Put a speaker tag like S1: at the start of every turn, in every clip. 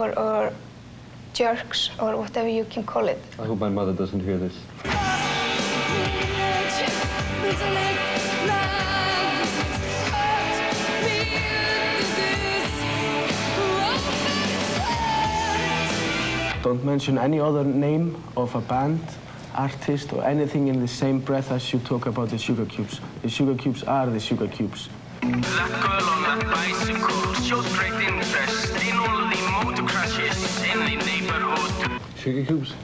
S1: or jerks, or whatever you can call it.
S2: I hope my mother doesn't hear this.
S3: Don't mention any other name of a band, artist, or anything in the same breath as you talk about the Sugar Cubes. The Sugar Cubes are the Sugar Cubes.
S4: That girl on that bicycle shows great interest in all the motor crashes in the neighborhood.
S2: Sugar Cubes,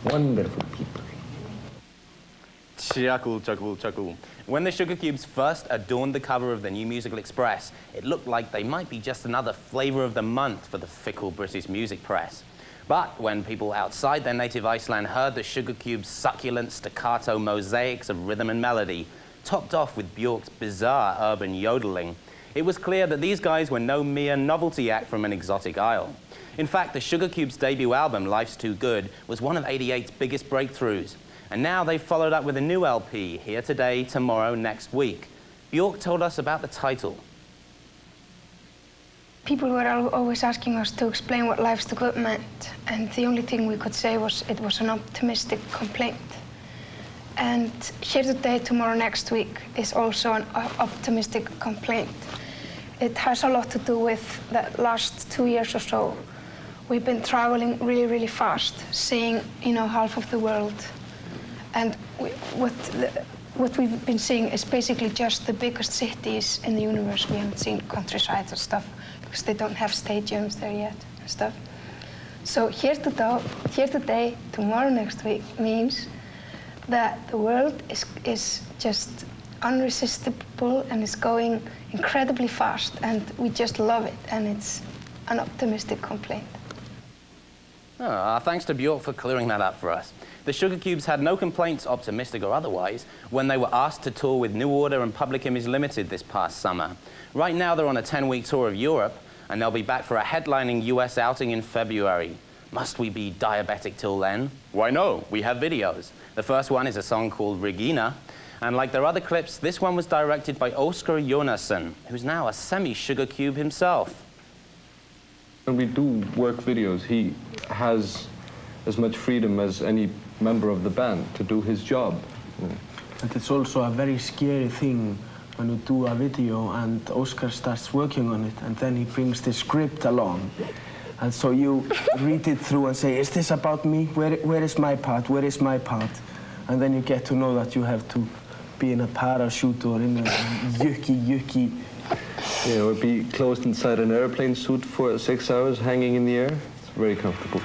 S2: wonderful people.
S5: Chuckle, chuckle, chuckle. When the Sugar Cubes first adorned the cover of the New Musical Express, it looked like they might be just another flavour of the month for the fickle British music press. But when people outside their native Iceland heard the Sugar Cubes' succulent staccato mosaics of rhythm and melody, topped off with Björk's bizarre urban yodeling, it was clear that these guys were no mere novelty act from an exotic isle. In fact, the Sugar Cubes' debut album, Life's Too Good, was one of '88's biggest breakthroughs. And now they've followed up with a new LP, Here Today, Tomorrow, Next Week. Björk told us about the title.
S1: People were always asking us to explain what Life's Too Good meant, and the only thing we could say was it was an optimistic complaint. And Here Today, Tomorrow, Next Week is also an optimistic complaint. It has a lot to do with the last 2 years or so. We've been traveling really, really fast, seeing, half of the world. And what we've been seeing is basically just the biggest cities in the universe. We haven't seen countryside or stuff because they don't have stadiums there yet and stuff. So Here Today, Tomorrow, Next Week means that the world is just unresistible and is going incredibly fast, and we just love it, and it's an optimistic complaint.
S5: Thanks to Björk for clearing that up for us. The Sugar Cubes had no complaints, optimistic or otherwise, when they were asked to tour with New Order and Public Image Limited this past summer. Right now they're on a 10-week tour of Europe, and they'll be back for a headlining US outing in February. Must we be diabetic till then? Why no, we have videos. The first one is a song called Regina, and like their other clips, this one was directed by Oscar Jonasson, who's now a semi-Sugar Cube himself.
S2: When we do work videos, he has as much freedom as any member of the band to do his job.
S3: And it's also a very scary thing when you do a video and Oscar starts working on it, and then he brings the script along. And so you read it through and say, is this about me? Where is my part? Where is my part? And then you get to know that you have to be in a parachute or in a yucky.
S2: Or be closed inside an airplane suit for 6 hours hanging in the air. It's very comfortable.